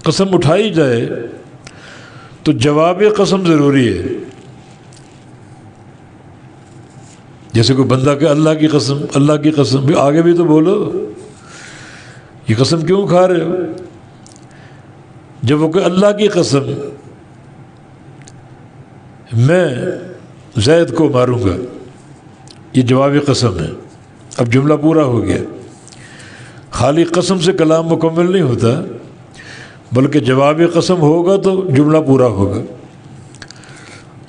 قسم اٹھائی جائے تو جواب قسم ضروری ہے. جیسے کوئی بندہ کہ اللہ کی قسم، اللہ کی قسم، بھی آگے بھی تو بولو، یہ قسم کیوں کھا رہے ہو؟ جب وہ کہ اللہ کی قسم میں زید کو ماروں گا، یہ جواب قسم ہے. اب جملہ پورا ہو گیا. خالی قسم سے کلام مکمل نہیں ہوتا، بلکہ جواب قسم ہوگا تو جملہ پورا ہوگا.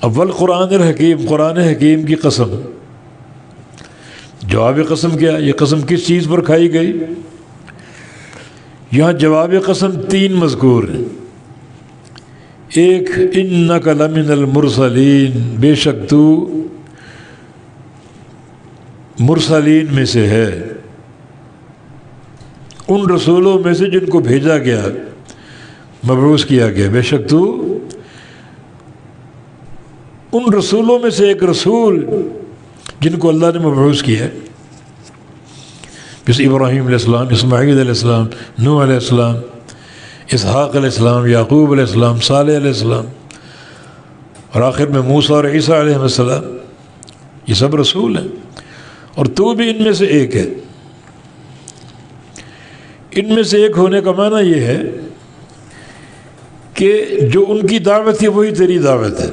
اول قرآن الحکیم، قرآن حکیم کی قسم. جواب قسم کیا؟ یہ قسم کس چیز پر کھائی گئی؟ یہاں جواب قسم 3 مذکور ہیں. ایک انک لمن المرسلین، بے شک تو مرسلین میں سے ہے، ان رسولوں میں سے جن کو بھیجا گیا، مبعوث کیا گیا. بے شک تو ان رسولوں میں سے ایک رسول جن کو اللہ نے مبعوث کیا ہے، جیسے ابراہیم علیہ السلام، اسماعیل علیہ السلام، نوح علیہ السلام، اسحاق علیہ السلام، یعقوب علیہ السلام، صالح علیہ السلام، اور آخر میں موسیٰ اور عیسیٰ علیہ السلام. یہ سب رسول ہیں، اور تو بھی ان میں سے ایک ہے. ان میں سے ایک ہونے کا معنی یہ ہے کہ جو ان کی دعوت ہے وہی تیری دعوت ہے.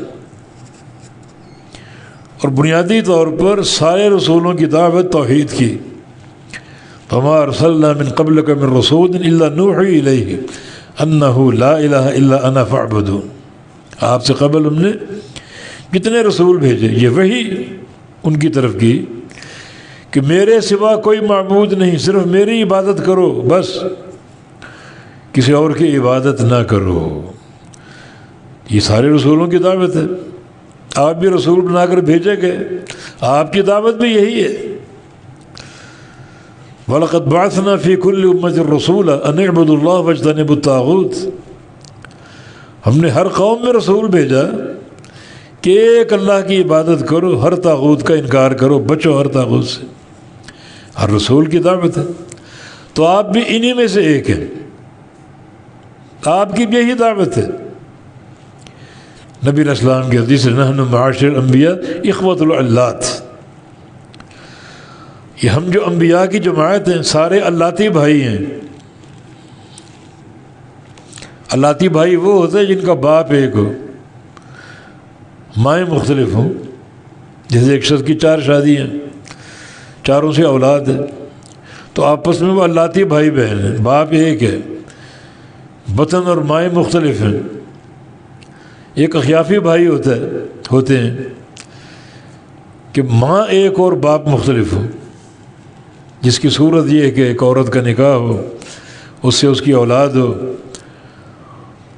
اور بنیادی طور پر سارے رسولوں کی دعوت توحید کی. فما ارسلنا من قبلک من رسول الا نوحی الیہ انہ لا الہ الا انا فاعبدون. آپ سے قبل ہم نے کتنے رسول بھیجے، یہ وحی ان کی طرف کی کہ میرے سوا کوئی معبود نہیں، صرف میری عبادت کرو، بس کسی اور کی عبادت نہ کرو. یہ سارے رسولوں کی دعوت ہے. آپ بھی رسول بنا کر بھیجے گئے، آپ کی دعوت بھی یہی ہے. وَلَقَدْ بَعَثْنَا فِي كُلِّ أُمَّةٍ رَسُولًا أَنِ اعْبُدُوا اللَّهَ وَاجْتَنِبُوا الطَّاغُوتَ. ہم نے ہر قوم میں رسول بھیجا کہ ایک اللہ کی عبادت کرو، ہر طاغوت کا انکار کرو، بچو ہر طاغوت سے. ہر رسول کی دعوت ہے. تو آپ بھی انہی میں سے ایک ہیں، آپ کی بھی یہی دعوت ہے. نبی علیہ السلام کی حدیث ہے، نحن معاشر الانبیاء اخوۃ العلات. یہ ہم جو انبیاء کی جماعت ہیں سارے اللاتی بھائی ہیں. اللاتی بھائی وہ ہوتے ہیں جن کا باپ ایک ہو، مائیں مختلف ہوں. جیسے ایک شخص کی 4 شادی ہیں، چاروں سے اولاد ہے، تو آپس میں وہ اللاتی بھائی بہن ہیں، باپ ایک ہے، وطن اور مائیں مختلف ہیں. ایک اخیافی بھائی ہوتے ہیں کہ ماں ایک اور باپ مختلف ہو، جس کی صورت یہ ہے کہ ایک عورت کا نکاح ہو، اس سے اس کی اولاد ہو،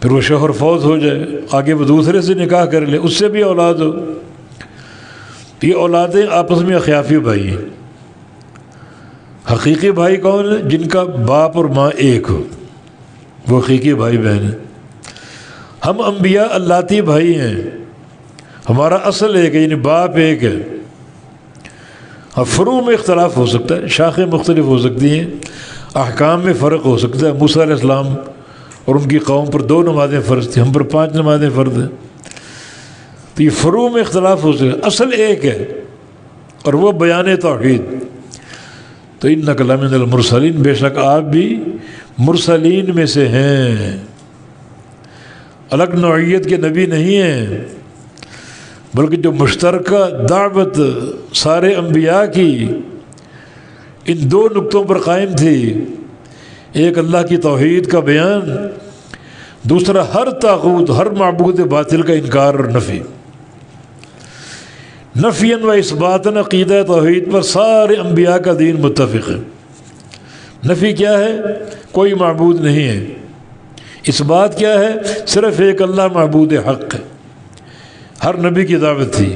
پھر وہ شوہر فوت ہو جائے، آگے وہ دوسرے سے نکاح کر لے، اس سے بھی اولاد ہو. یہ اولادیں آپس میں اخیافی بھائی ہیں. حقیقی بھائی کون ہیں؟ جن کا باپ اور ماں ایک ہو، وہ حقیقی بھائی بہن ہیں. ہم انبیاء اللاتی بھائی ہیں، ہمارا اصل ایک ہے، یعنی باپ ایک ہے. اب فروع میں اختلاف ہو سکتا ہے، شاخیں مختلف ہو سکتی ہیں، احکام میں فرق ہو سکتا ہے. موسیٰ علیہ السلام اور ان کی قوم پر 2 نمازیں فرض تھیں، ہم پر 5 نمازیں فرض ہیں. تو یہ فروع میں اختلاف ہو سکتا ہے، اصل ایک ہے اور وہ بیان توحید. تو انک لمن المرسلین، بے شک آپ بھی مرسلین میں سے ہیں. الگ نوعیت کے نبی نہیں ہیں، بلکہ جو مشترکہ دعوت سارے انبیاء کی ان 2 نقطوں پر قائم تھی. ایک اللہ کی توحید کا بیان، دوسرا ہر طاغوت، ہر معبود باطل کا انکار اور نفی. نفیاً و اثباتاً عقیدہ توحید پر سارے انبیاء کا دین متفق ہے. نفی کیا ہے؟ کوئی معبود نہیں ہے. اس بات کیا ہے؟ صرف ایک اللہ معبود حق ہے. ہر نبی کی دعوت تھی.